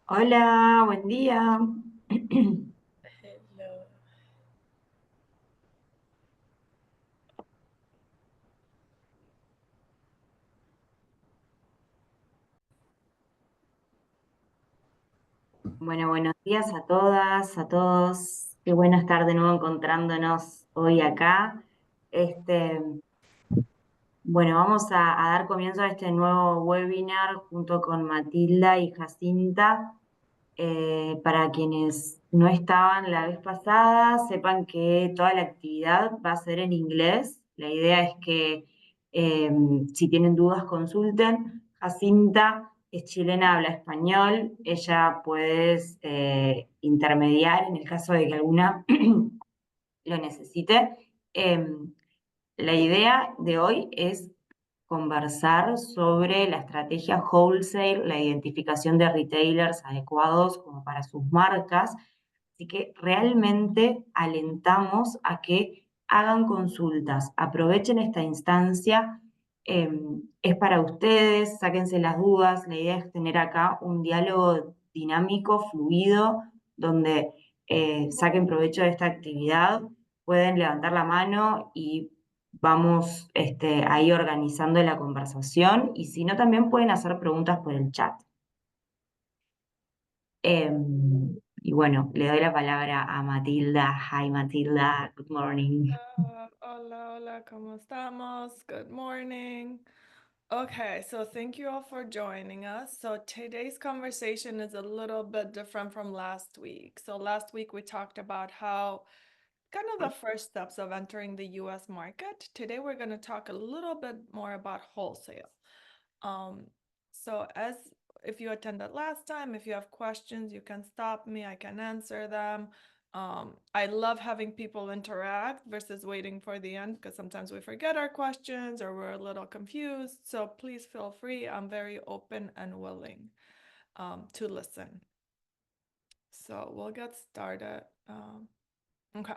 Hola, buen día. Hello. Bueno, buenos días a todas, a todos. Qué bueno estar de nuevo encontrándonos hoy acá. Este, bueno, vamos a dar comienzo a este nuevo webinar junto con Matilda y Jacinta. Para quienes no estaban la vez pasada, sepan que toda la actividad va a ser en inglés. La idea es que si tienen dudas consulten. Jacinta es chilena, habla español. Ella puede intermediar en el caso de que alguna lo necesite. La idea de hoy es conversar sobre la estrategia wholesale, la identificación de retailers adecuados como para sus marcas. Así que realmente alentamos a que hagan consultas, aprovechen esta instancia, eh, es para ustedes, sáquense las dudas. La idea es tener acá un diálogo dinámico, fluido, donde saquen provecho de esta actividad, pueden levantar la mano y vamos ahí organizando la conversación, y si no, también pueden hacer preguntas por el chat. Y bueno, le doy la palabra a Matilda. Hi Matilda, good morning. Hola, hola, ¿cómo estamos? Good morning. Okay, so thank you all for joining us. So today's conversation is a little bit different from last week. So last week we talked about how kind of the first steps of entering the US market. Today we're going to talk a little bit more about wholesale. Um, so as if you attended last time, if you have questions, you can stop me, I can answer them. I love having people interact versus waiting for the end because sometimes we forget our questions or we're a little confused. So please feel free. I'm very open and willing to listen. So we'll get started. Okay.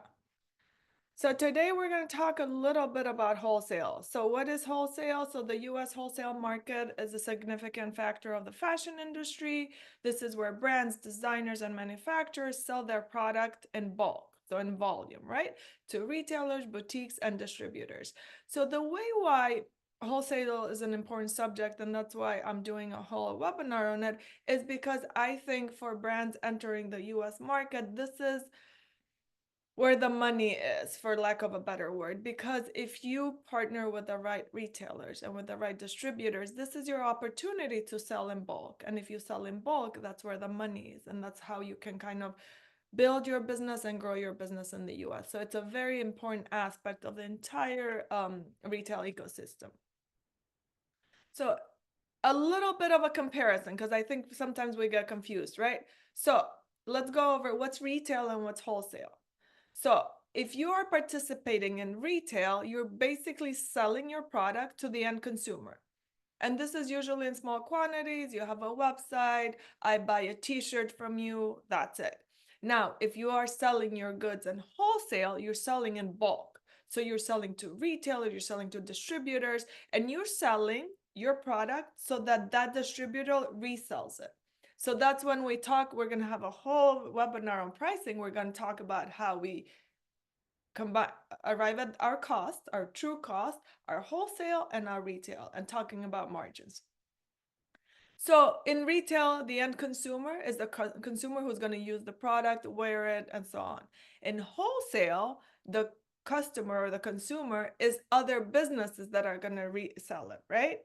So today we're going to talk a little bit about wholesale. So what is wholesale? So the US wholesale market is a significant factor of the fashion industry. This is where brands, designers, and manufacturers sell their product in bulk, so in volume, right? To retailers, boutiques, and distributors. So the way why wholesale is an important subject, and that's why I'm doing a whole webinar on it, is because I think for brands entering the US market, this is where the money is, for lack of a better word. Because if you partner with the right retailers and with the right distributors, this is your opportunity to sell in bulk. And if you sell in bulk, that's where the money is. And that's how you can kind of build your business and grow your business in the US. So it's a very important aspect of the entire retail ecosystem. So a little bit of a comparison, because I think sometimes we get confused, right? So let's go over what's retail and what's wholesale. So if you are participating in retail, you're basically selling your product to the end consumer. And this is usually in small quantities. You have a website, I buy a t-shirt from you, that's it. Now, if you are selling your goods in wholesale, you're selling in bulk. So you're selling to retailers, you're selling to distributors, and you're selling your product so that that distributor resells it. So that's when we talk, we're going to have a whole webinar on pricing. We're going to talk about how we combine, arrive at our cost, our true cost, our wholesale and our retail, and talking about margins. So in retail, the end consumer is the consumer who's going to use the product, wear it, and so on. In wholesale, the customer or the consumer is other businesses that are going to resell it, right?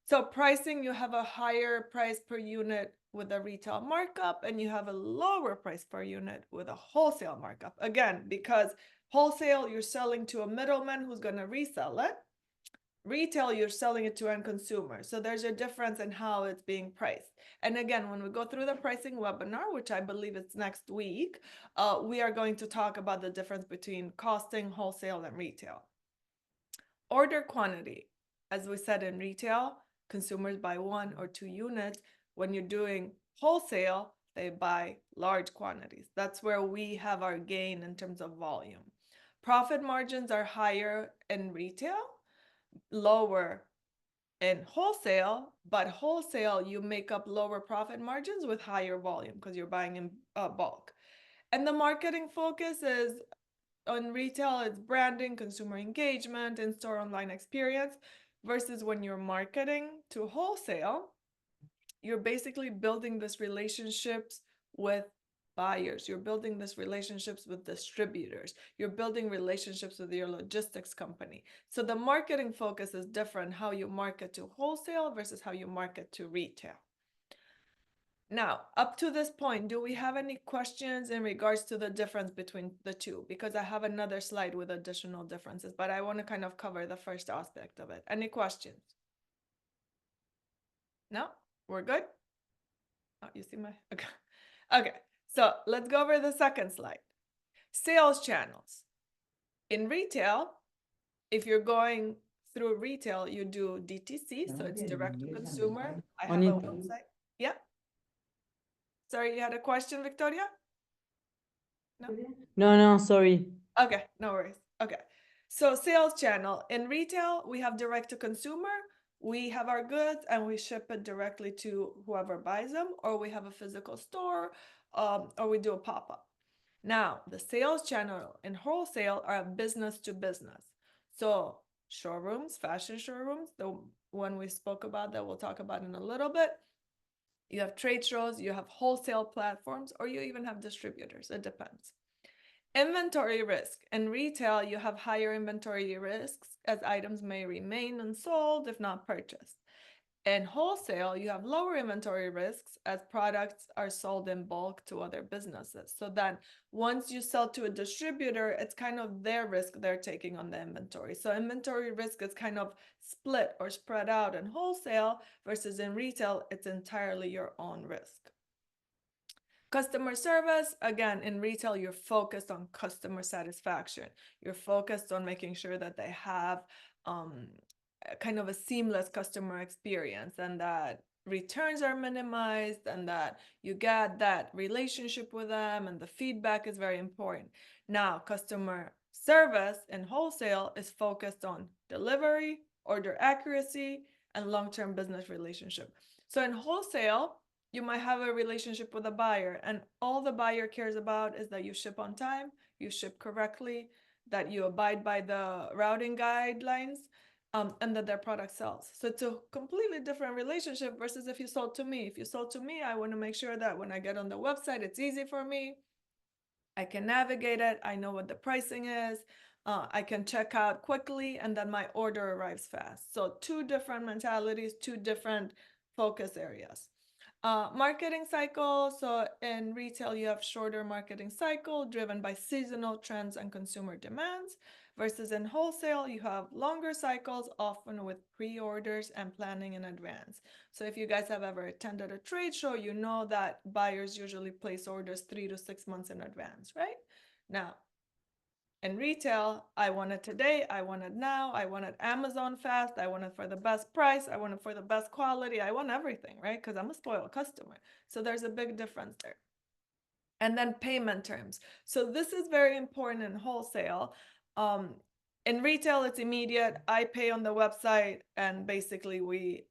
So pricing, you have a higher price per unit with a retail markup, and you have a lower price per unit with a wholesale markup. Again, because wholesale, you're selling to a middleman who's going to resell it. Retail, you're selling it to end consumer. So there's a difference in how it's being priced. And again, when we go through the pricing webinar, which I believe it's next week, we are going to talk about the difference between costing, wholesale, and retail. Order quantity. As we said, in retail, consumers buy 1 or 2 units. When you're doing wholesale, they buy large quantities. That's where we have our gain in terms of volume. Profit margins are higher in retail, lower in wholesale, but wholesale, you make up lower profit margins with higher volume because you're buying in bulk. And the marketing focus is on retail, it's branding, consumer engagement, in-store online experience, versus when you're marketing to wholesale, you're basically building this relationships with buyers, you're building this relationships with distributors, you're building relationships with your logistics company. So the marketing focus is different, how you market to wholesale versus how you market to retail. Now, up to this point, do we have any questions in regards to the difference between the two? Because I have another slide with additional differences, but I want to kind of cover the first aspect of it. Any questions? No? We're good? Oh, you see my, okay. Okay, so let's go over the second slide. Sales channels. In retail, if you're going through retail, you do DTC, so it's direct to consumer. I have a website. Yeah. Sorry, you had a question, Victoria? No? No, sorry. Okay, no worries. Okay. So sales channel. In retail, we have direct to consumer. We have our goods and we ship it directly to whoever buys them, or we have a physical store, or we do a pop-up. Now, the sales channel in wholesale are business to business. So showrooms, fashion showrooms, the one we spoke about that we'll talk about in a little bit. You have trade shows, you have wholesale platforms, or you even have distributors. It depends. Inventory risk. In retail, you have higher inventory risks as items may remain unsold if not purchased. In wholesale, you have lower inventory risks as products are sold in bulk to other businesses. So then once you sell to a distributor, it's kind of their risk they're taking on the inventory. So inventory risk is kind of split or spread out in wholesale versus in retail, it's entirely your own risk. Customer service, again, in retail, you're focused on customer satisfaction. You're focused on making sure that they have kind of a seamless customer experience and that returns are minimized and that you get that relationship with them and the feedback is very important. Now, customer service in wholesale is focused on delivery, order accuracy, and long-term business relationship. So in wholesale, you might have a relationship with a buyer and all the buyer cares about is that you ship on time, you ship correctly, that you abide by the routing guidelines, and that their product sells. So it's a completely different relationship versus if you sold to me. If you sold to me, I want to make sure that when I get on the website, it's easy for me. I can navigate it. I know what the pricing is. I can check out quickly and then my order arrives fast. So two different mentalities, two different focus areas. Marketing cycle. So in retail, you have shorter marketing cycle driven by seasonal trends and consumer demands, versus in wholesale, you have longer cycles, often with pre-orders and planning in advance. So if you guys have ever attended a trade show, you know that buyers usually place orders 3 to 6 months in advance, right? Now, in retail, I want it today, I want it now, I want it Amazon fast, I want it for the best price, I want it for the best quality, I want everything, right? Because I'm a spoiled customer. So there's a big difference there. And then payment terms. So this is very important in wholesale. In retail, it's immediate. I pay on the website and basically we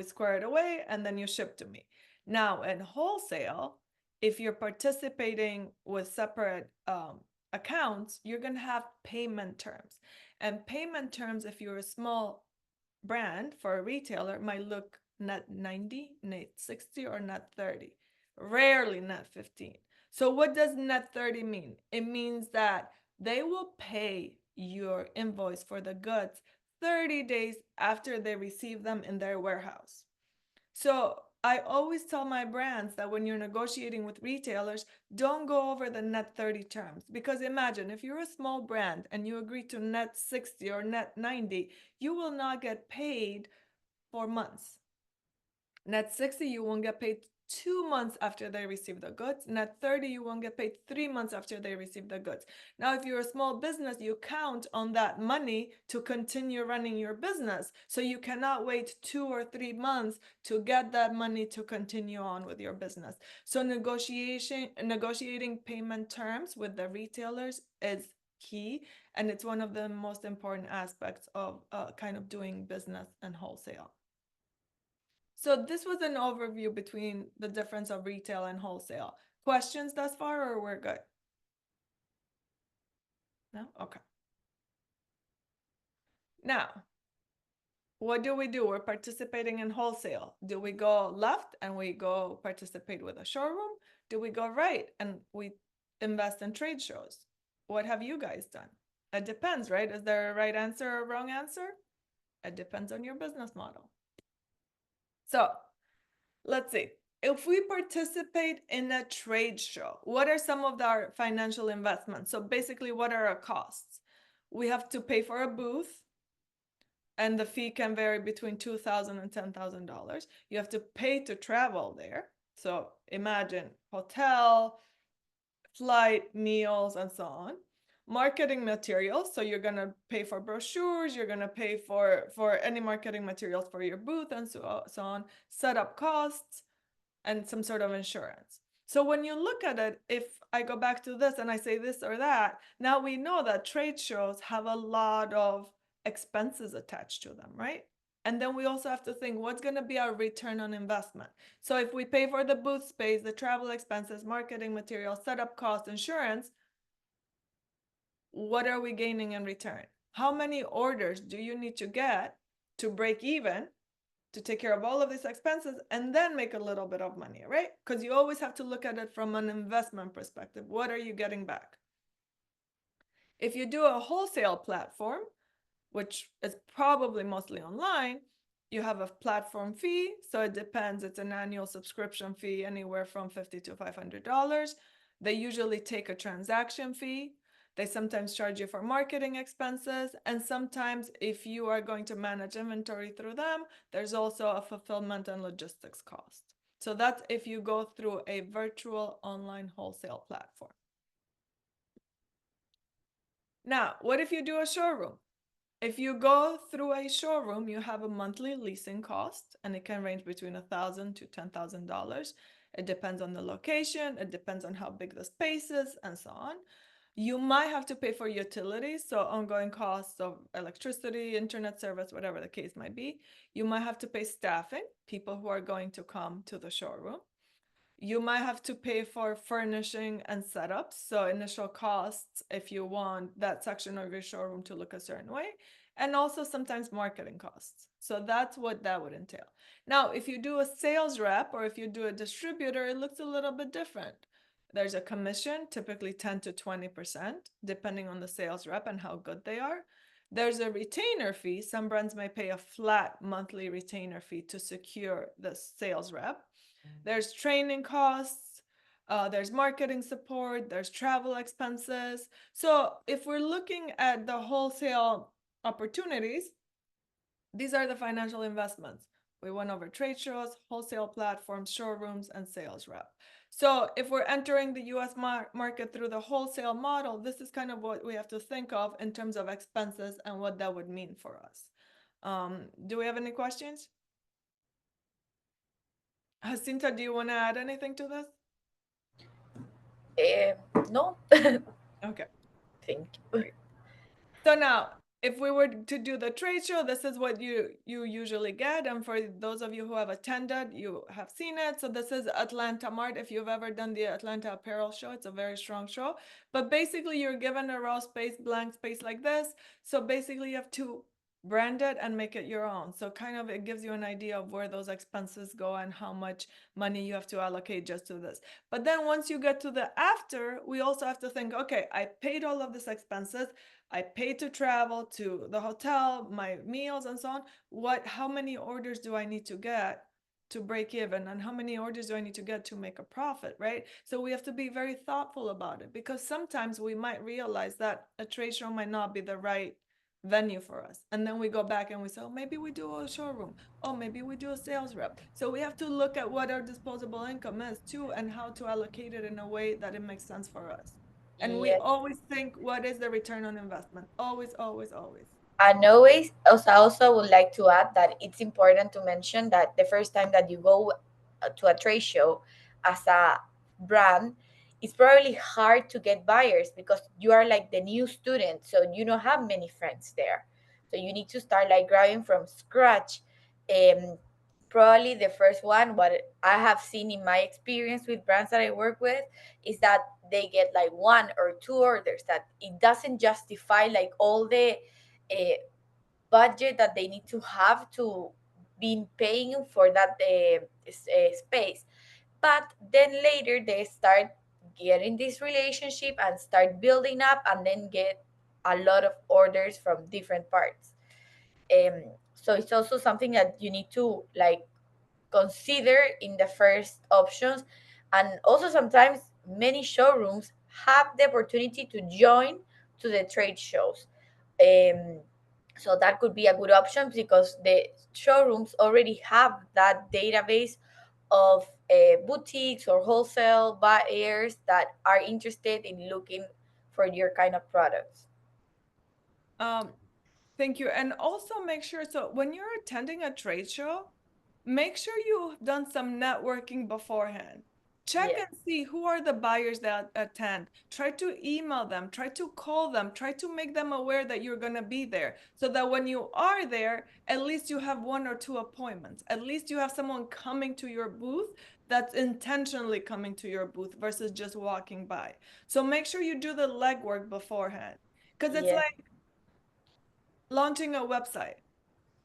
square it away and then you ship to me. Now in wholesale, if you're participating with separate accounts, you're going to have payment terms. And payment terms, if you're a small brand for a retailer, might look net 90, net 60, or net 30. Rarely net 15. So what does net 30 mean? It means that they will pay your invoice for the goods 30 days after they receive them in their warehouse. So I always tell my brands that when you're negotiating with retailers, don't go over the net 30 terms. Because imagine if you're a small brand and you agree to net 60 or net 90, you will not get paid for months. Net 60, you won't get paid 2 months after they receive the goods. Net 30, you won't get paid 3 months after they receive the goods. Now, if you're a small business, you count on that money to continue running your business. So you cannot wait 2 or 3 months to get that money to continue on with your business. So negotiating payment terms with the retailers is key, and it's one of the most important aspects of kind of doing business and wholesale. So this was an overview between the difference of retail and wholesale. Questions thus far, or we're good? No? Okay. Now, what do? We're participating in wholesale. Do we go left and we go participate with a showroom? Do we go right and we invest in trade shows? What have you guys done? It depends, right? Is there a right answer or a wrong answer? It depends on your business model. So let's see. If we participate in a trade show, what are some of our financial investments? So basically, what are our costs? We have to pay for a booth, and the fee can vary between $2,000 and $10,000. You have to pay to travel there. So imagine hotel, flight, meals, and so on. Marketing materials, so you're gonna pay for brochures, you're gonna pay for any marketing materials for your booth, and so on. Setup costs, and some sort of insurance. So when you look at it, if I go back to this and I say this or that, now we know that trade shows have a lot of expenses attached to them, right? And then we also have to think, what's going to be our return on investment? So if we pay for the booth space, the travel expenses, marketing materials, setup cost, insurance, what are we gaining in return? How many orders do you need to get to break even to take care of all of these expenses and then make a little bit of money, right? Because you always have to look at it from an investment perspective. What are you getting back? If you do a wholesale platform, which is probably mostly online, you have a platform fee. So it depends. It's an annual subscription fee, anywhere from $50 to $500. They usually take a transaction fee. They sometimes charge you for marketing expenses. And sometimes, if you are going to manage inventory through them, there's also a fulfillment and logistics cost. So that's if you go through a virtual online wholesale platform. Now, what if you do a showroom? If you go through a showroom, you have a monthly leasing cost, and it can range between $1,000 to $10,000. It depends on the location, it depends on how big the space is, and so on. You might have to pay for utilities, so ongoing costs of electricity, internet service, whatever the case might be. You might have to pay staffing, people who are going to come to the showroom. You might have to pay for furnishing and setups, so initial costs if you want that section of your showroom to look a certain way, and also sometimes marketing costs. So that's what that would entail. Now, if you do a sales rep or if you do a distributor, it looks a little bit different. There's a commission, typically 10 to 20%, depending on the sales rep and how good they are. There's a retainer fee. Some brands may pay a flat monthly retainer fee to secure the sales rep. There's training costs, there's marketing support, there's travel expenses. So if we're looking at the wholesale opportunities, these are the financial investments. We went over trade shows, wholesale platforms, showrooms, and sales rep. So if we're entering the US market through the wholesale model, this is kind of what we have to think of in terms of expenses and what that would mean for us. Do we have any questions? Jacinta, do you want to add anything to this? No. Okay. Thank you. So now, if we were to do the trade show, this is what you usually get. And for those of you who have attended, you have seen it. So this is Atlanta Mart. If you've ever done the Atlanta Apparel Show, it's a very strong show. But basically, you're given a raw space, blank space like this. So basically, you have to brand it and make it your own. So kind of it gives you an idea of where those expenses go and how much money you have to allocate just to this. But then once you get to the after, we also have to think, okay, I paid all of these expenses. I paid to travel to the hotel, my meals, and so on. How many orders do I need to get to break even, and how many orders do I need to get to make a profit, right? So we have to be very thoughtful about it, because sometimes we might realize that a trade show might not be the right venue for us. And then we go back and we say, oh, maybe we do a showroom. Oh, maybe we do a sales rep. So we have to look at what our disposable income is too, and how to allocate it in a way that it makes sense for us. And we Yes. always think, what is the return on investment? Always, always, always. And always, also would like to add that it's important to mention that the first time that you go to a trade show as a brand, it's probably hard to get buyers because you are like the new student, so you don't have many friends there. So you need to start like growing from scratch. um, Probably the first one, what I have seen in my experience with brands that I work with, is that they get like one or two orders, that it doesn't justify like all the uh, budget that they need to have to be paying for that space. But then later they start getting this relationship and start building up, and then get a lot of orders from different parts. So it's also something that you need to like consider in the first options. And also sometimes many showrooms have the opportunity to join to the trade shows. um, so that could be a good option because the showrooms already have that database of boutiques or wholesale buyers that are interested in looking for your kind of products. Um, Thank you. And also make sure, so when you're attending a trade show, make sure you've done some networking beforehand. Check Yeah. and see who are the buyers that attend. Try to email them, try to call them, try to make them aware that you're going to be there so that when you are there, at least you have one or two appointments. At least you have someone coming to your booth that's intentionally coming to your booth versus just walking by. So make sure you do the legwork beforehand. Because it's Yeah. like launching a website.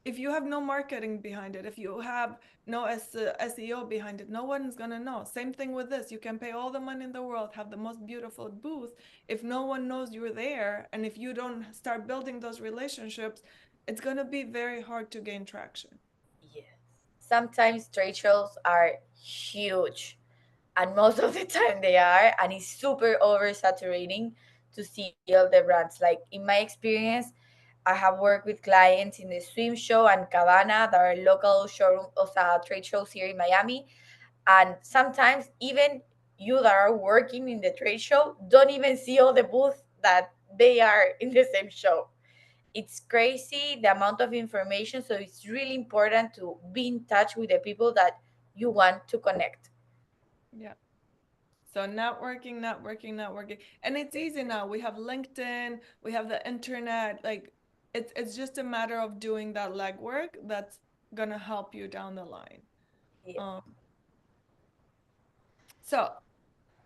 If you have no marketing behind it, if you have no SEO behind it, no one's gonna know. Same thing with this. You can pay all the money in the world, have the most beautiful booth. If no one knows you're there, and if you don't start building those relationships, it's gonna be very hard to gain traction. Yes. Sometimes trade shows are huge, and most of the time they are, and it's super oversaturating to see all the brands. Like in my experience, I have worked with clients in the swim show and Cabana, that are local showroom, also trade shows here in Miami. And sometimes even you that are working in the trade show don't even see all the booths that they are in the same show. It's crazy the amount of information, so it's really important to be in touch with the people that you want to connect. Yeah. So networking, networking, networking. And it's easy now. We have LinkedIn, we have the internet. Like it's just a matter of doing that legwork that's gonna help you down the line. Yeah. Um, so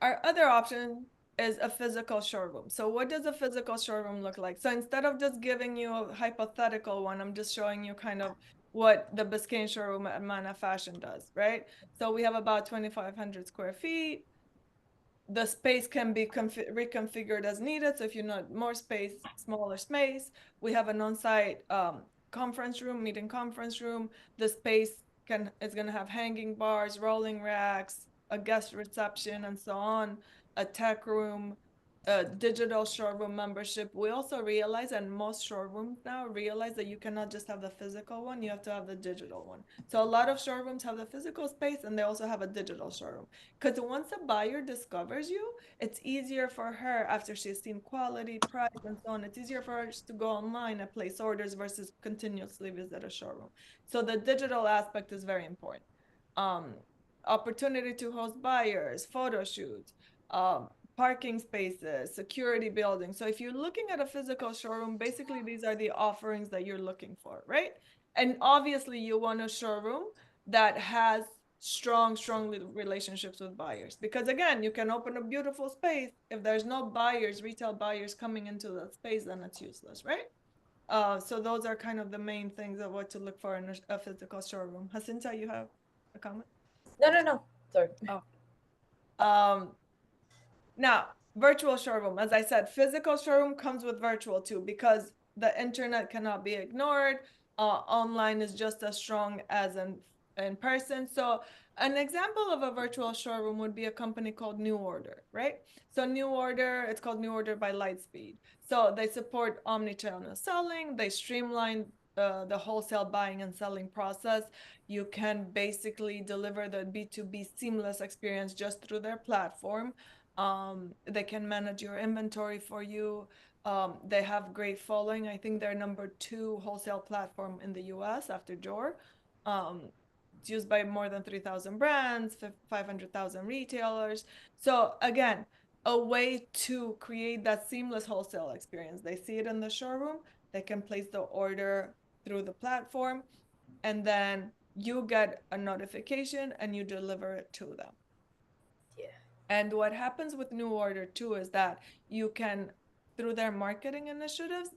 our other option is a physical showroom. So what does a physical showroom look like? So instead of just giving you a hypothetical one, I'm just showing you kind of what the Biscayne showroom at Mana Fashion does, right? So we have about 2,500 square feet. The space can be reconfigured as needed. So if you need more space, smaller space, we have an on-site conference room, meeting conference room. The space can is going to have hanging bars, rolling racks, a guest reception, and so on, a tech room, a digital showroom membership. We also realize, and most showrooms now realize, that you cannot just have the physical one, you have to have the digital one. So a lot of showrooms have the physical space and they also have a digital showroom. Because once a buyer discovers you, it's easier for her after she's seen quality, price, and so on. It's easier for her just to go online and place orders versus continuously visit a showroom. So the digital aspect is very important. Um, Opportunity to host buyers, photo shoots, parking spaces, security buildings. So if you're looking at a physical showroom, basically these are the offerings that you're looking for, right? And obviously you want a showroom that has strong relationships with buyers, because again, you can open a beautiful space, if there's no buyers, retail buyers coming into that space, then it's useless, right? So those are kind of the main things of what to look for in a physical showroom. Jacinta, you have a comment? No, no, no. Sorry. Oh, um now, virtual showroom, as I said, physical showroom comes with virtual too, because the internet cannot be ignored. Online is just as strong as in person. So, an example of a virtual showroom would be a company called New Order, right? So, New Order, it's called New Order by Lightspeed. So, they support omnichannel selling, they streamline the wholesale buying and selling process. You can basically deliver the B2B seamless experience just through their platform. They can manage your inventory for you. They have great following. I think they're number two wholesale platform in the US after Jor. It's used by more than 3,000 brands, 500,000 retailers. So again, a way to create that seamless wholesale experience. They see it in the showroom, they can place the order through the platform, and then you get a notification and you deliver it to them. Yeah. And what happens with New Order too is that you can, through their marketing initiatives,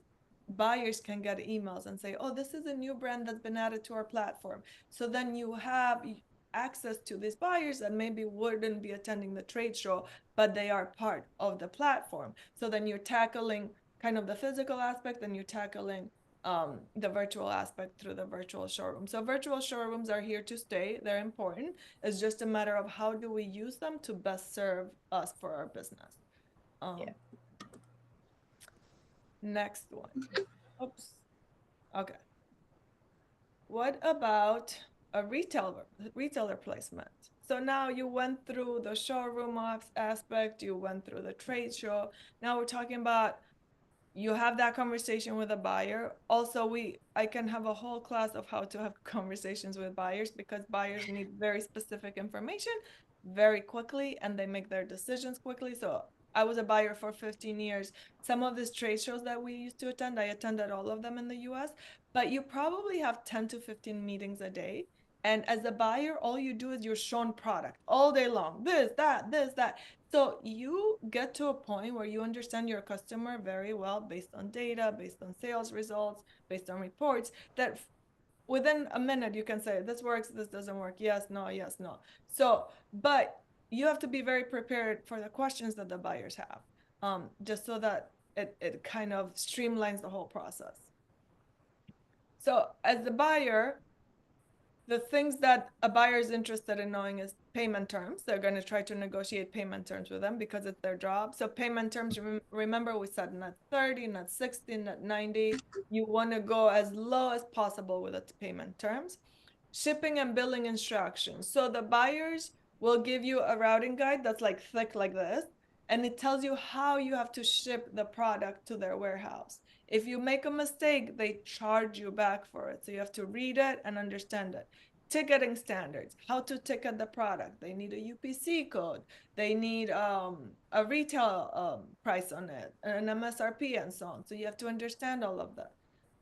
buyers can get emails and say, oh, this is a new brand that's been added to our platform. So then you have access to these buyers that maybe wouldn't be attending the trade show, but they are part of the platform. So then you're tackling kind of the physical aspect and you're tackling the virtual aspect through the virtual showroom. So virtual showrooms are here to stay. They're important. It's just a matter of how do we use them to best serve us for our business. Yeah. Next one. Oops. Okay. What about a retailer placement? So now you went through the showroom aspect, you went through the trade show. Now we're talking about you have that conversation with a buyer. Also, I can have a whole class of how to have conversations with buyers because buyers need very specific information very quickly and they make their decisions quickly. So I was a buyer for 15 years. Some of these trade shows that we used to attend, I attended all of them in the US, but you probably have 10 to 15 meetings a day. And as a buyer, all you do is you're shown product all day long. This, that, this, that. So you get to a point where you understand your customer very well based on data, based on sales results, based on reports, that within a minute you can say, this works, this doesn't work, yes, no, yes, no. So, but you have to be very prepared for the questions that the buyers have, just so that it kind of streamlines the whole process. So as the buyer, the things that a buyer is interested in knowing is payment terms. They're going to try to negotiate payment terms with them because it's their job. So payment terms, remember we said not 30, not 60, not 90. You want to go as low as possible with the payment terms. Shipping and billing instructions. So the buyers will give you a routing guide that's like thick like this, and it tells you how you have to ship the product to their warehouse. If you make a mistake, they charge you back for it. So you have to read it and understand it. Ticketing standards, how to ticket the product. They need a UPC code. They need a retail price on it, an MSRP, and so on. So you have to understand all of that.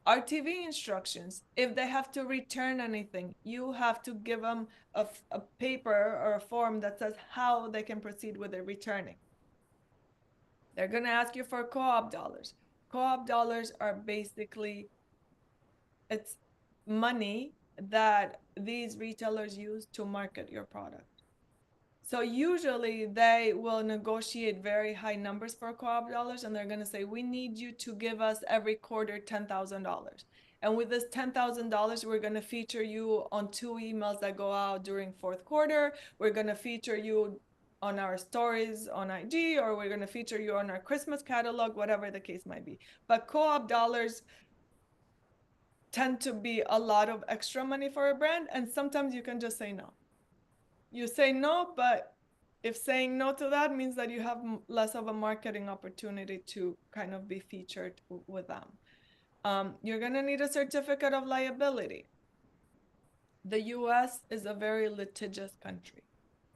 RTV instructions, if they have to return anything, you have to give them a paper or a form that says how they can proceed with their returning. They're going to ask you for co-op dollars. Co-op dollars are basically, it's money that these retailers use to market your product. So usually they will negotiate very high numbers for co-op dollars, and they're going to say, we need you to give us every quarter $10,000. And with this $10,000, we're going to feature you on 2 emails that go out during fourth quarter. We're going to feature you on our stories on IG, or we're going to feature you on our Christmas catalog, whatever the case might be. But co-op dollars tend to be a lot of extra money for a brand, and sometimes you can just say no. You say no, but if saying no to that means that you have less of a marketing opportunity to kind of be featured with them. You're going to need a certificate of liability. The US is a very litigious country.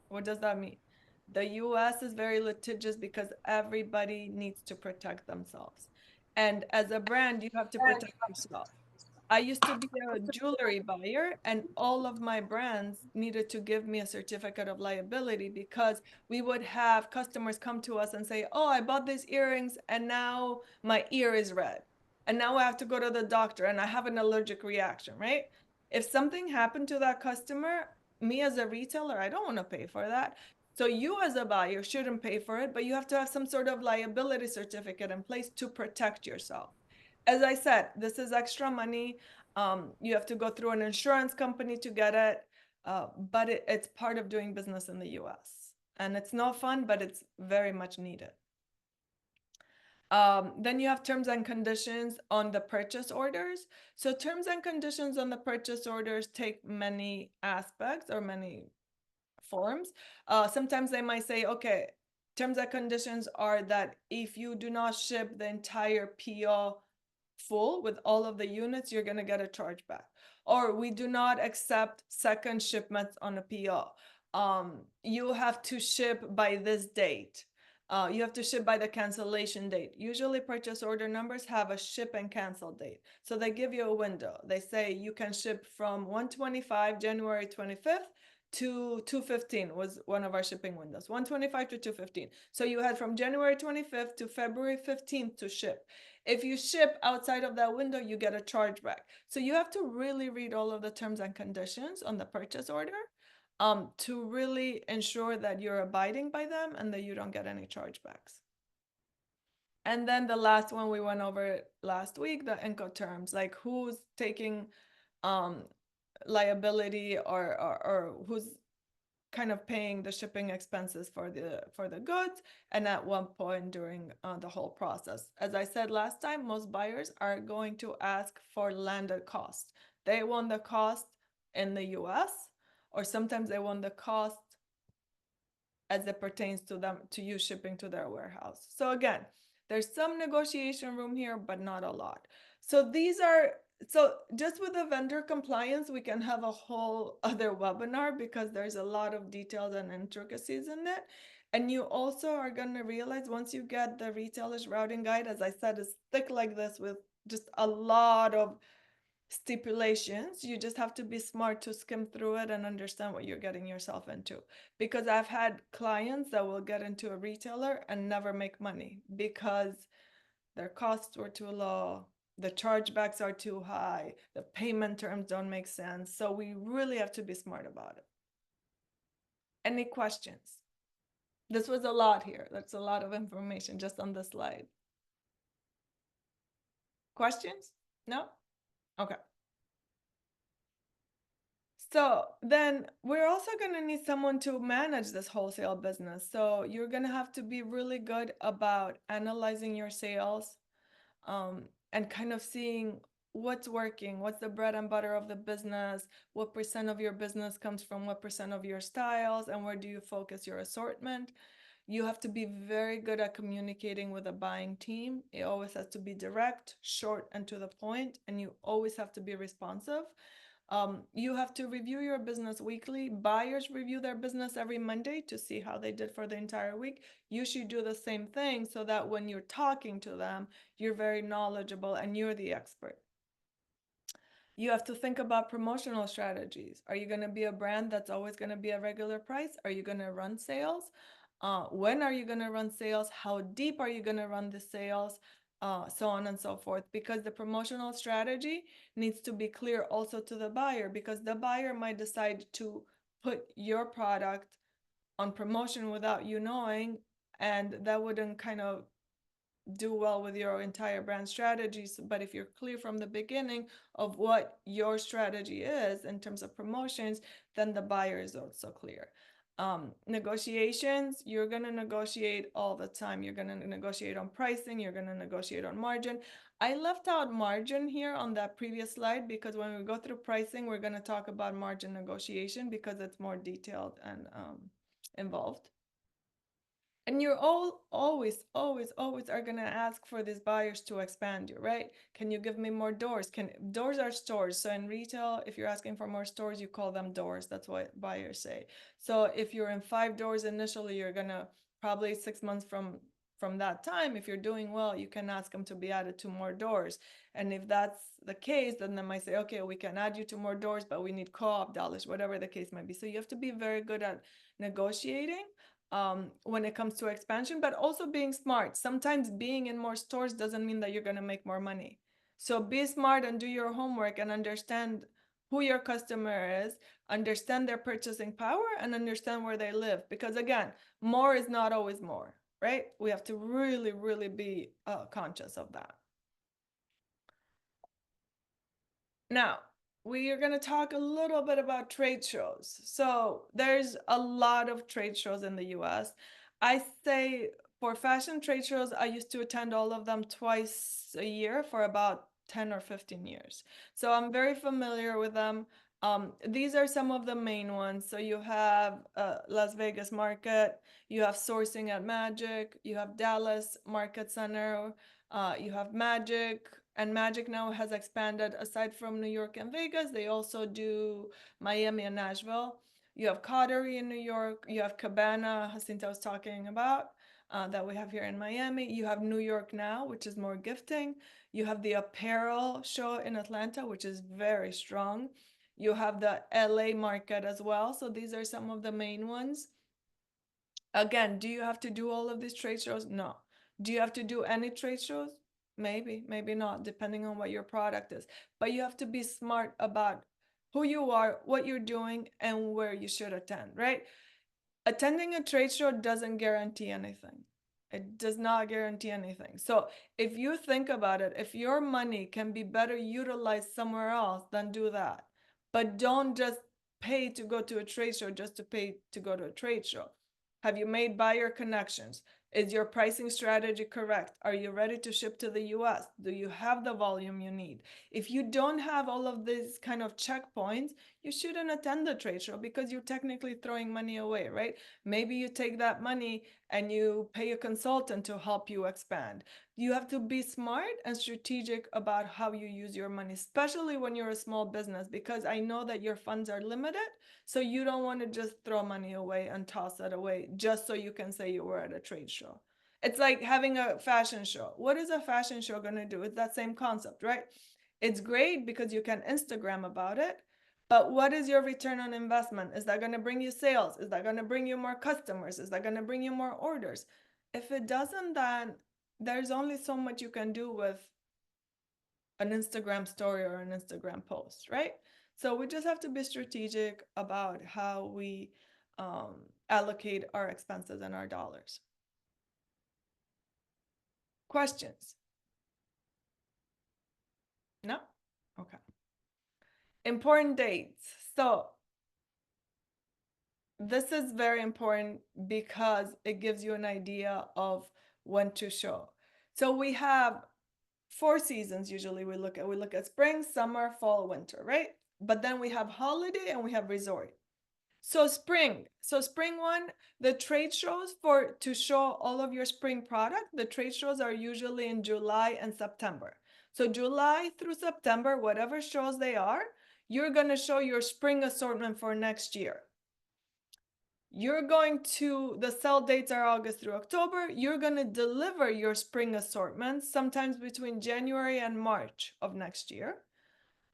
What does that mean? The US is very litigious because everybody needs to protect themselves. And as a brand, you have to protect yourself. I used to be a jewelry buyer, and all of my brands needed to give me a certificate of liability because we would have customers come to us and say, oh, I bought these earrings and now my ear is red. And now I have to go to the doctor and I have an allergic reaction, right? If something happened to that customer, me as a retailer, I don't want to pay for that. So you as a buyer shouldn't pay for it, but you have to have some sort of liability certificate in place to protect yourself. As I said, this is extra money. You have to go through an insurance company to get it, but it's part of doing business in the US. And it's no fun, but it's very much needed. Then you have terms and conditions on the purchase orders. So terms and conditions on the purchase orders take many aspects or many forms. Sometimes they might say, okay, terms and conditions are that if you do not ship the entire PO full with all of the units, you're going to get a chargeback. Or we do not accept second shipments on a PO. You have to ship by this date. You have to ship by the cancellation date. Usually purchase order numbers have a ship and cancel date. So they give you a window. They say you can ship from 125 January 25th to 215 was one of our shipping windows. 125 to 215. So you had from January 25th to February 15th to ship. If you ship outside of that window, you get a chargeback. So you have to really read all of the terms and conditions on the purchase order to really ensure that you're abiding by them and that you don't get any chargebacks. And then the last one we went over last week, the Incoterms, like who's taking liability or who's kind of paying the shipping expenses for the goods, and at one point during the whole process. As I said last time, most buyers are going to ask for landed cost. They want the cost in the US, or sometimes they want the cost as it pertains to them, to you shipping to their warehouse. So again, there's some negotiation room here, but not a lot. So just with the vendor compliance, we can have a whole other webinar because there's a lot of details and intricacies in it. And you also are going to realize once you get the retailer's routing guide, as I said, it's thick like this with just a lot of stipulations. You just have to be smart to skim through it and understand what you're getting yourself into. Because I've had clients that will get into a retailer and never make money because their costs were too low, the chargebacks are too high, the payment terms don't make sense. So we really have to be smart about it. Any questions? This was a lot here. That's a lot of information just on this slide. Questions? No? Okay. So then we're also going to need someone to manage this wholesale business. So you're going to have to be really good about analyzing your sales and kind of seeing what's working, what's the bread and butter of the business, what percent of your business comes from what percent of your styles, and where do you focus your assortment. You have to be very good at communicating with a buying team. It always has to be direct, short, and to the point, and you always have to be responsive. You have to review your business weekly. Buyers review their business every Monday to see how they did for the entire week. You should do the same thing so that when you're talking to them, you're very knowledgeable and you're the expert. You have to think about promotional strategies. Are you going to be a brand that's always going to be a regular price? Are you going to run sales? When are you going to run sales? How deep are you going to run the sales? So on and so forth, because the promotional strategy needs to be clear also to the buyer, because the buyer might decide to put your product on promotion without you knowing, and that wouldn't kind of do well with your entire brand strategies. But if you're clear from the beginning of what your strategy is in terms of promotions, then the buyer is also clear. Negotiations, you're going to negotiate all the time. You're going to negotiate on pricing, you're going to negotiate on margin. I left out margin here on that previous slide because when we go through pricing, we're going to talk about margin negotiation because it's more detailed and involved. And you're always are gonna ask for these buyers to expand you, right? Can you give me more doors? Doors are stores. So in retail, if you're asking for more stores, you call them doors. That's what buyers say. So if you're in 5 doors initially, you're gonna probably 6 months from that time, if you're doing well, you can ask them to be added to more doors. And if that's the case, then they might say, okay, we can add you to more doors, but we need co-op dollars, whatever the case might be. So you have to be very good at negotiating when it comes to expansion, but also being smart. Sometimes being in more stores doesn't mean that you're going to make more money. So be smart and do your homework and understand who your customer is, understand their purchasing power, and understand where they live. Because again, more is not always more, right? We have to really, really be conscious of that. Now, we are going to talk a little bit about trade shows. So there's a lot of trade shows in the US. I say for fashion trade shows, I used to attend all of them twice a year for about 10 or 15 years. So I'm very familiar with them. These are some of the main ones. So you have Las Vegas Market, you have Sourcing at Magic, you have Dallas Market Center, you have Magic, and Magic now has expanded aside from New York and Vegas. They also do Miami and Nashville. You have Cottery in New York. You have Cabana, Jacinta was talking about. that we have here in Miami. You have New York Now, which is more gifting. You have the apparel show in Atlanta, which is very strong. You have the LA market as well. So these are some of the main ones. Again, do you have to do all of these trade shows? No. Do you have to do any trade shows? Maybe, maybe not, depending on what your product is. But you have to be smart about who you are, what you're doing, and where you should attend, right? Attending a trade show doesn't guarantee anything. It does not guarantee anything. So if you think about it, if your money can be better utilized somewhere else, then do that. But don't just pay to go to a trade show just to pay to go to a trade show. Have you made buyer connections? Is your pricing strategy correct? Are you ready to ship to the US? Do you have the volume you need? If you don't have all of these kind of checkpoints, you shouldn't attend the trade show because you're technically throwing money away, right? Maybe you take that money and you pay a consultant to help you expand. You have to be smart and strategic about how you use your money, especially when you're a small business, because I know that your funds are limited. So you don't want to just throw money away and toss it away just so you can say you were at a trade show. It's like having a fashion show. What is a fashion show going to do? It's that same concept, right? It's great because you can Instagram about it. But what is your return on investment? Is that going to bring you sales? Is that going to bring you more customers? Is that going to bring you more orders? If it doesn't, then there's only so much you can do with an Instagram story or an Instagram post, right? So we just have to be strategic about how we allocate our expenses and our dollars. Questions? No? Okay. Important dates. So this is very important because it gives you an idea of when to show. So we have 4 seasons usually we look at. We look at spring, summer, fall, winter, right? But then we have holiday and we have resort. So spring one, the trade shows for to show all of your spring product, the trade shows are usually in July and September. So July through September, whatever shows they are, you're going to show your spring assortment for next year. The sell dates are August through October. You're going to deliver your spring assortment sometimes between January and March of next year.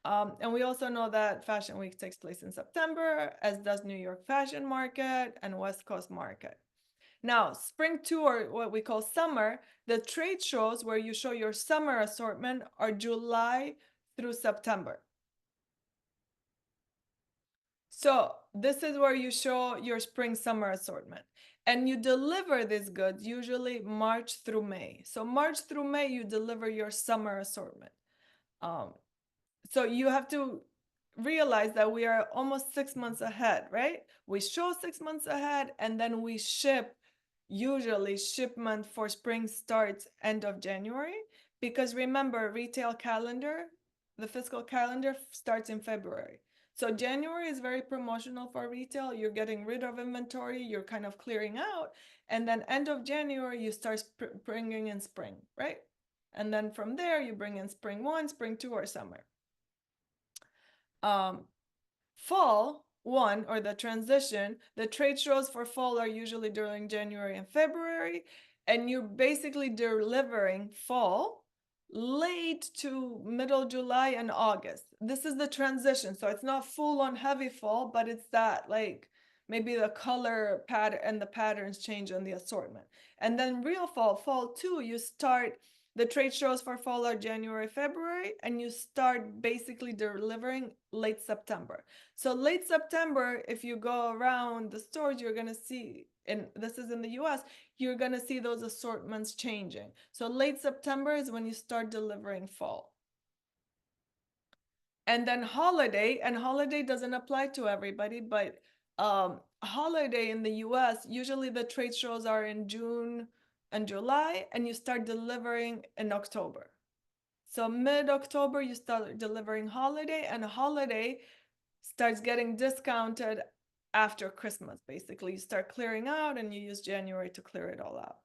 And we also know that Fashion Week takes place in September, as does New York Fashion Market and West Coast Market. Now, spring two, or what we call summer, the trade shows where you show your summer assortment are July through September. So this is where you show your spring summer assortment, and you deliver these goods usually March through May. So March through May, you deliver your summer assortment. So you have to realize that we are almost 6 months ahead, right? We show 6 months ahead, and then we ship. Usually shipment for spring starts end of January, because remember, retail calendar, the fiscal calendar starts in February. So January is very promotional for retail. You're getting rid of inventory, you're kind of clearing out, and then end of January you start bringing in spring, right? And then from there you bring in spring one, spring two, or summer. Fall one, or the transition, the trade shows for fall are usually during January and February, and you're basically delivering fall late to middle July and August. This is the transition. So it's not full on heavy fall, but it's that, like, maybe the color pattern and the patterns change on the assortment. And then real fall two, you start. The trade shows for fall are January, February, and you start basically delivering late September. So late September, if you go around the stores, you're going to see, and this is in the US, you're going to see those assortments changing. So late September is when you start delivering fall. And then holiday, and holiday doesn't apply to everybody, but holiday in the US, usually the trade shows are in June and July, and you start delivering in October. So mid-October, you start delivering holiday, and holiday starts getting discounted after Christmas, basically. You start clearing out and you use January to clear it all out.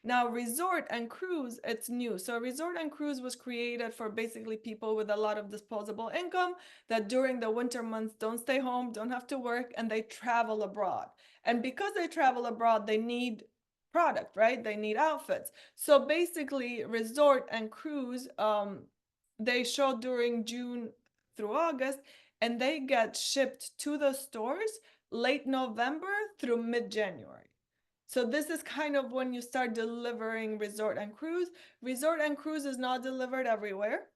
Now, resort and cruise, it's new. So resort and cruise was created for basically people with a lot of disposable income that during the winter months don't stay home, don't have to work, and they travel abroad. And because they travel abroad, they need product, right? They need outfits. So basically, resort and cruise, they show during June through August, and they get shipped to the stores late November through mid-January. So this is kind of when you start delivering resort and cruise. Resort and cruise is not delivered everywhere.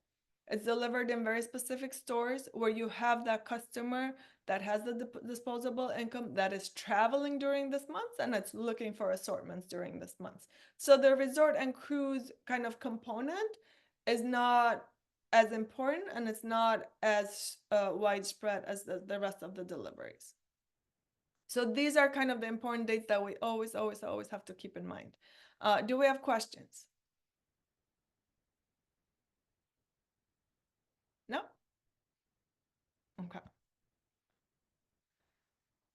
It's delivered in very specific stores where you have that customer that has the disposable income that is traveling during this month and it's looking for assortments during this month. So the resort and cruise kind of component is not as important and it's not as widespread as the rest of the deliveries. So these are kind of the important dates that we always have to keep in mind. Do we have questions? No? Okay.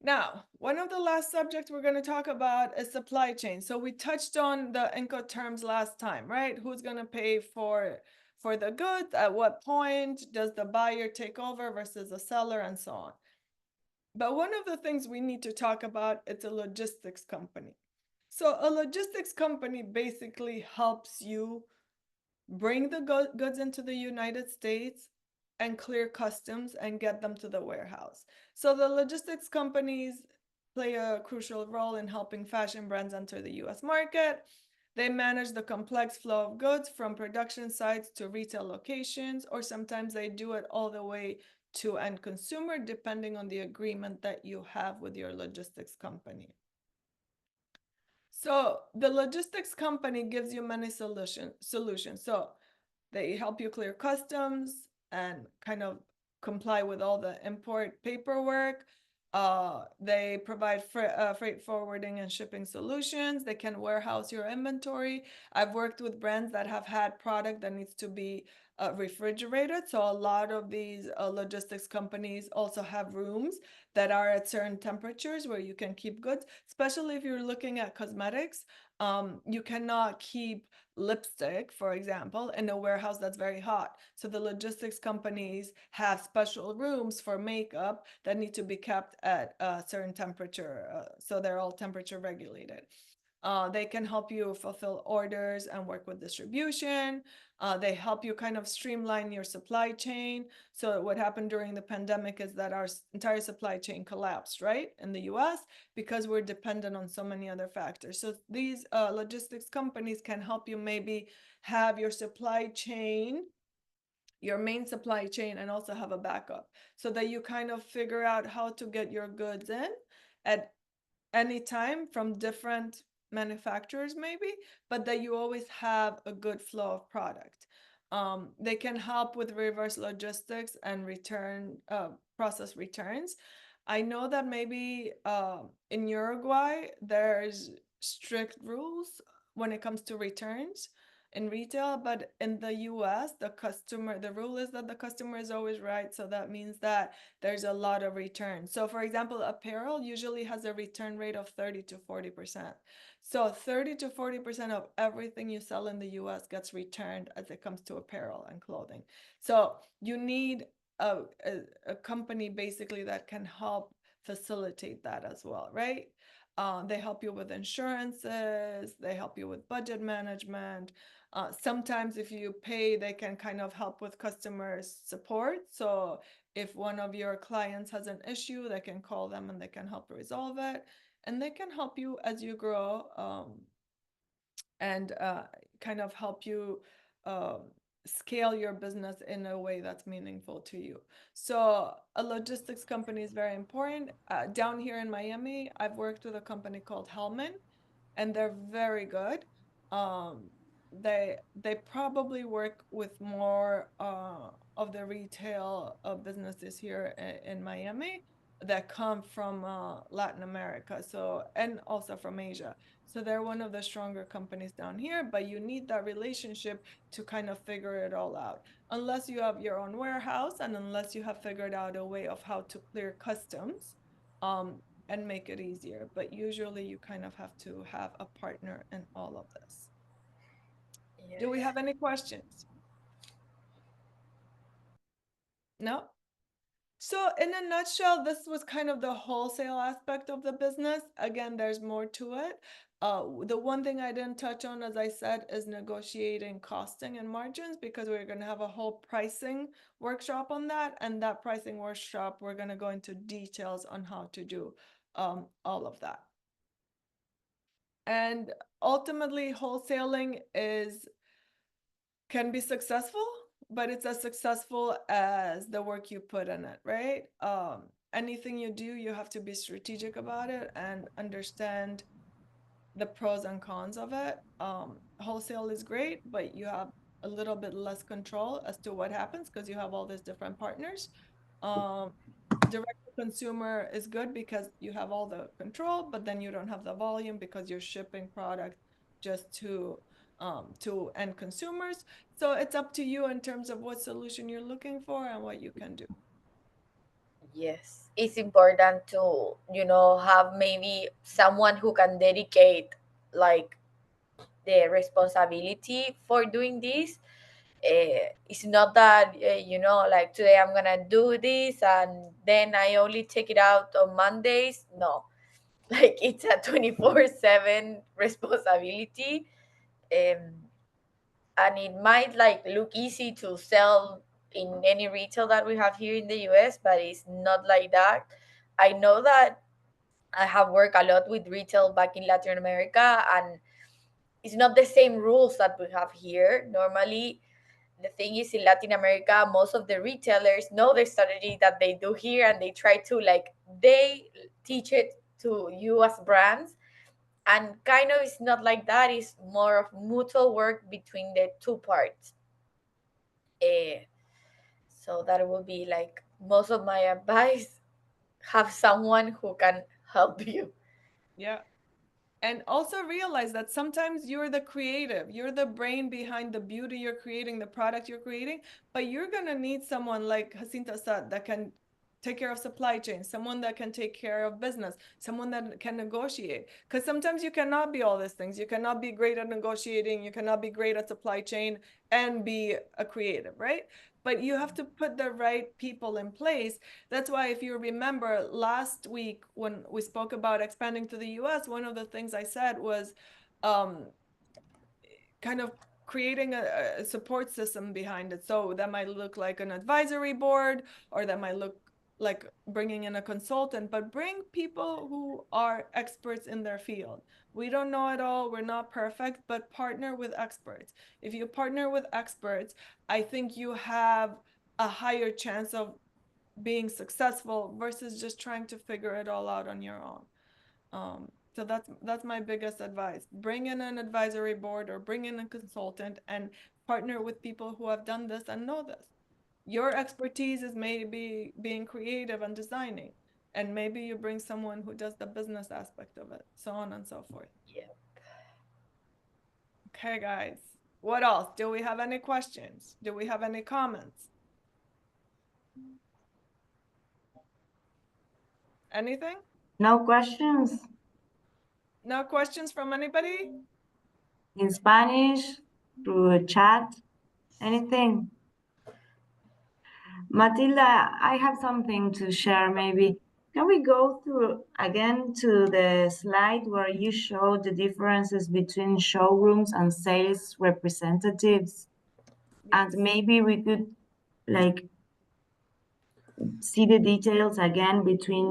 Now, one of the last subjects we're going to talk about is supply chain. So we touched on the Incoterms last time, right? Who's going to pay for the goods? At what point does the buyer take over versus the seller and so on? But one of the things we need to talk about is a logistics company. So a logistics company basically helps you bring the goods into the United States and clear customs and get them to the warehouse. So the logistics companies play a crucial role in helping fashion brands enter the US market. They manage the complex flow of goods from production sites to retail locations, or sometimes they do it all the way to end consumer, depending on the agreement that you have with your logistics company. So the logistics company gives you many solutions. So they help you clear customs and kind of comply with all the import paperwork. They provide freight forwarding and shipping solutions. They can warehouse your inventory. I've worked with brands that have had product that needs to be refrigerated. So a lot of these logistics companies also have rooms that are at certain temperatures where you can keep goods, especially if you're looking at cosmetics. You cannot keep lipstick, for example, in a warehouse that's very hot. So the logistics companies have special rooms for makeup that need to be kept at a certain temperature. So they're all temperature regulated. They can help you fulfill orders and work with distribution. They help you kind of streamline your supply chain. So what happened during the pandemic is that our entire supply chain collapsed, right, in the US because we're dependent on so many other factors. So these logistics companies can help you maybe have your supply chain, your main supply chain, and also have a backup so that you kind of figure out how to get your goods in at any time from different manufacturers maybe, but that you always have a good flow of product. They can help with reverse logistics and process returns. I know that maybe in Uruguay there's strict rules when it comes to returns in retail, but in the US the rule is that the customer is always right. So that means that there's a lot of returns. So for example, apparel usually has a return rate of 30 to 40%. So 30 to 40% of everything you sell in the US gets returned as it comes to apparel and clothing. So you need a company basically that can help facilitate that as well, right? They help you with insurances, they help you with budget management. Sometimes if you pay, they can kind of help with customer support. So if one of your clients has an issue, they can call them and they can help resolve it. And they can help you as you grow and kind of help you scale your business in a way that's meaningful to you. So a logistics company is very important. Down here in Miami, I've worked with a company called Hellman, and they're very good. Um, they probably work with more of the retail businesses here in Miami that come from Latin America, so and also from Asia. So they're one of the stronger companies down here, but you need that relationship to kind of figure it all out. Unless you have your own warehouse and unless you have figured out a way of how to clear customs, um, and make it easier. But usually you kind of have to have a partner in all of this. Do we Yes. have any questions? No? So in a nutshell, this was kind of the wholesale aspect of the business. Again, there's more to it. The one thing I didn't touch on, as I said, is negotiating costing and margins, because we're going to have a whole pricing workshop on that. And that pricing workshop, we're going to go into details on how to do all of that. And ultimately, wholesaling can be successful, but it's as successful as the work you put in it, right? Anything you do, you have to be strategic about it and understand the pros and cons of it. Wholesale is great, but you have a little bit less control as to what happens because you have all these different partners. Um, Direct to consumer is good because you have all the control, but then you don't have the volume because you're shipping product just to end consumers. So it's up to you in terms of what solution you're looking for and what you can do. Yes, it's important to, have maybe someone who can dedicate like the responsibility for doing this. It's not that, like today I'm gonna do this and then I only take it out on Mondays. No, like it's a 24/7 responsibility. Um, and it might like look easy to sell in any retail that we have here in the US, but it's not like that. I know that I have worked a lot with retail back in Latin America, and it's not the same rules that we have here. Normally, the thing is, in Latin America, most of the retailers know the strategy that they do here, and they try to like they teach it to you as brands. And kind of it's not like that. It's more of mutual work between the two parts. Eh, so that will be like most of my advice. Have someone who can help you. Yeah. And also realize that sometimes you're the creative, you're the brain behind the beauty you're creating, the product you're creating, but you're going to need someone like Jacinta said that can take care of supply chain, someone that can take care of business, someone that can negotiate. Because sometimes you cannot be all these things. You cannot be great at negotiating, you cannot be great at supply chain and be a creative, right? But you have to put the right people in place. That's why, if you remember last week when we spoke about expanding to the US, one of the things I said was um, kind of creating a support system behind it. So that might look like an advisory board, or that might look like bringing in a consultant, but bring people who are experts in their field. We don't know it all, we're not perfect, but partner with experts. If you partner with experts, I think you have a higher chance of being successful versus just trying to figure it all out on your own. So that's my biggest advice. Bring in an advisory board or bring in a consultant and partner with people who have done this and know this. Your expertise is maybe being creative and designing, and maybe you bring someone who does the business aspect of it, so on and so forth. Yeah. Okay, guys. What else? Do we have any questions? Do we have any comments? Anything? No questions No questions from anybody? in Spanish, through a chat, anything? Matilda, I have something to share maybe. Can we go through again to the slide where you showed the differences between showrooms and sales representatives? And Yes. maybe we could like see the details again between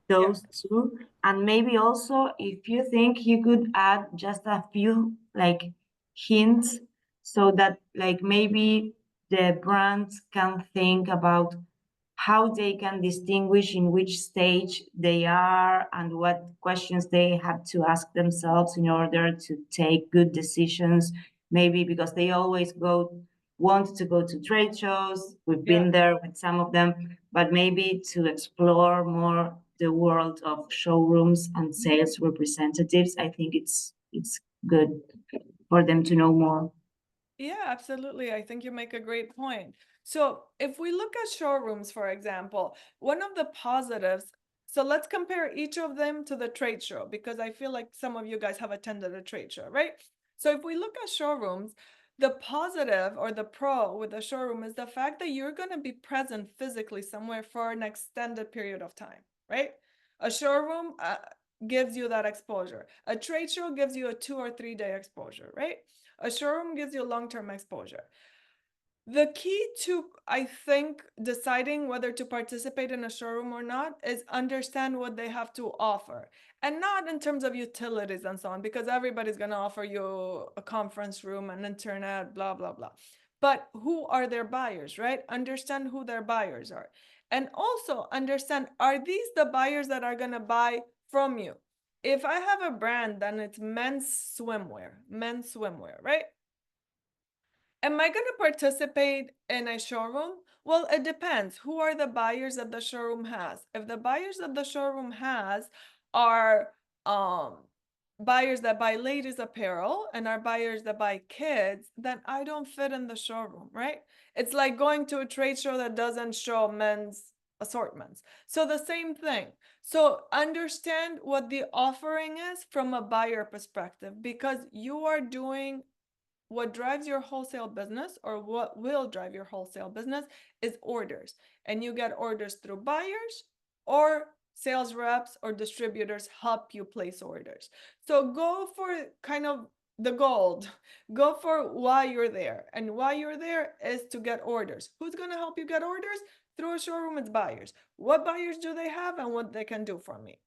Yeah. those two. And maybe also if you think you could add just a few like hints so that like maybe the brands can think about how they can distinguish in which stage they are and what questions they have to ask themselves in order to take good decisions. Maybe because they always want to go to trade shows. We've Yeah. been there with some of them, but maybe to explore more the world of showrooms and sales representatives. I think it's good for them to know more. Yeah, absolutely. I think you make a great point. So, if we look at showrooms, for example, one of the positives, so let's compare each of them to the trade show, because I feel like some of you guys have attended a trade show, right? So, if we look at showrooms, The positive or the pro with the showroom is the fact that you're going to be present physically somewhere for an extended period of time, right? A showroom gives you that exposure. A trade show gives you a 2 or 3 day exposure, right? A showroom gives you long-term exposure. The key to, I think, deciding whether to participate in a showroom or not is understand what they have to offer. And not in terms of utilities and so on, because everybody's going to offer you a conference room and internet, blah, blah, blah. But who are their buyers, right? Understand who their buyers are. And also understand, are these the buyers that are going to buy from you? If I have a brand, then it's men's swimwear, right? Am I going to participate in a showroom? Well, it depends. Who are the buyers that the showroom has? If the buyers that the showroom has are um, buyers that buy ladies apparel and are buyers that buy kids, then I don't fit in the showroom, right? It's like going to a trade show that doesn't show men's assortments. So the same thing. So understand what the offering is from a buyer perspective, because you are doing what drives your wholesale business, or what will drive your wholesale business, is orders. And you get orders through buyers, or sales reps or distributors help you place orders. So go for kind of the gold. Go for why you're there. And why you're there is to get orders. Who's going to help you get orders? Through a showroom, it's buyers. What buyers do they have and what they can do for me?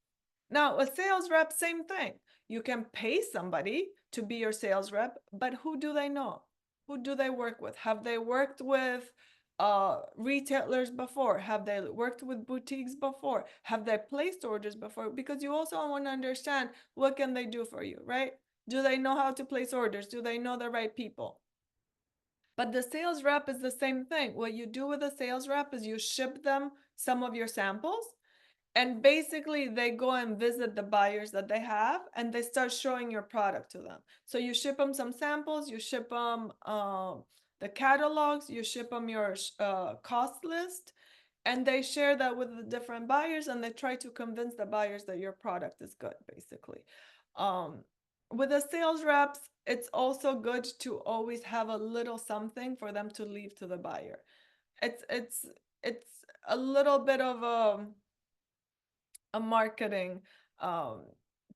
Now, a sales rep, same thing. You can pay somebody to be your sales rep, but who do they know? Who do they work with? Have they worked with retailers before? Have they worked with boutiques before? Have they placed orders before? Because you also want to understand, what can they do for you, right? Do they know how to place orders? Do they know the right people? But the sales rep is the same thing. What you do with a sales rep is you ship them some of your samples, and basically they go and visit the buyers that they have, and they start showing your product to them. So you ship them some samples, you ship them the catalogs, you ship them your cost list, and they share that with the different buyers, and they try to convince the buyers that your product is good, basically. With the sales reps, it's also good to always have a little something for them to leave to the buyer. It's a little bit of a marketing um,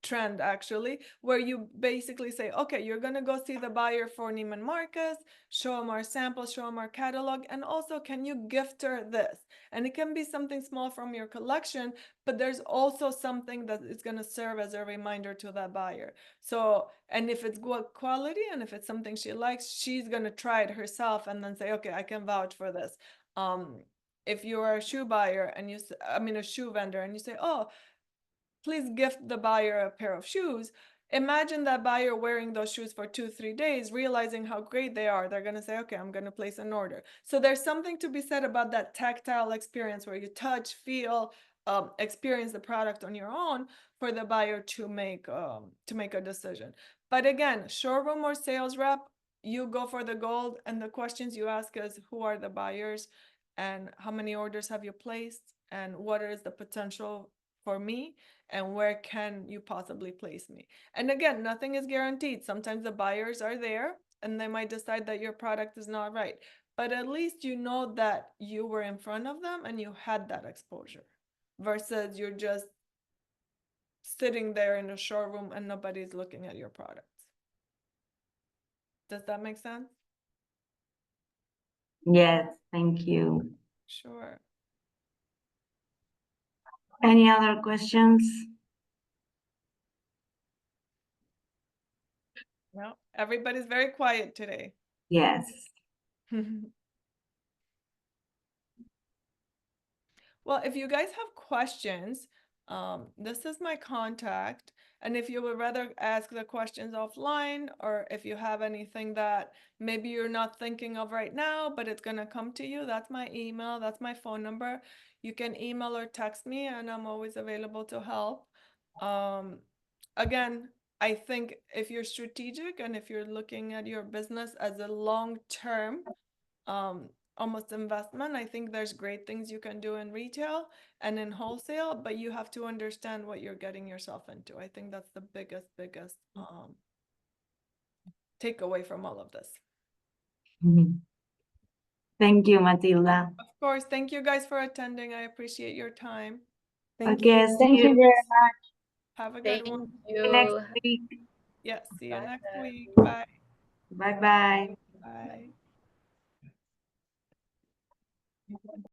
trend, actually, where you basically say, okay, you're going to go see the buyer for Neiman Marcus, show them our samples, show them our catalog, and also, can you gift her this? And it can be something small from your collection, but there's also something that is going to serve as a reminder to that buyer. So, and if it's good quality and if it's something she likes, she's going to try it herself and then say, okay, I can vouch for this. If you are a shoe buyer and a shoe vendor, and you say, oh, please gift the buyer a pair of shoes. Imagine that buyer wearing those shoes for 2-3 days, realizing how great they are. They're going to say, okay, I'm going to place an order. So there's something to be said about that tactile experience where you touch, feel, experience the product on your own, for the buyer to make a decision. But again, showroom or sales rep, you go for the gold, and the questions you ask is, who are the buyers, and how many orders have you placed, and what is the potential for me, and where can you possibly place me? And again, nothing is guaranteed. Sometimes the buyers are there and they might decide that your product is not right, but at least you know that you were in front of them and you had that exposure, versus you're just sitting there in a showroom and nobody's looking at your products. Does that make sense? Yes, thank you. Sure. Any other questions? No, everybody's very quiet today. Yes. Well, if you guys have questions, this is my contact. And if you would rather ask the questions offline, or if you have anything that maybe you're not thinking of right now, but it's going to come to you, that's my email, that's my phone number. You can email or text me, and I'm always available to help. Again, I think if you're strategic and if you're looking at your business as a long-term um, almost investment, I think there's great things you can do in retail and in wholesale, but you have to understand what you're getting yourself into. I think that's the biggest takeaway from all of this. Mhm. Thank you, Matilda. Of course. Thank you guys for attending. I appreciate your time. Thank Okay, you. see Thank you you very much. Have a good Thank one. next you. week. Yeah, see you Bye. next week. Bye. Bye bye. Bye.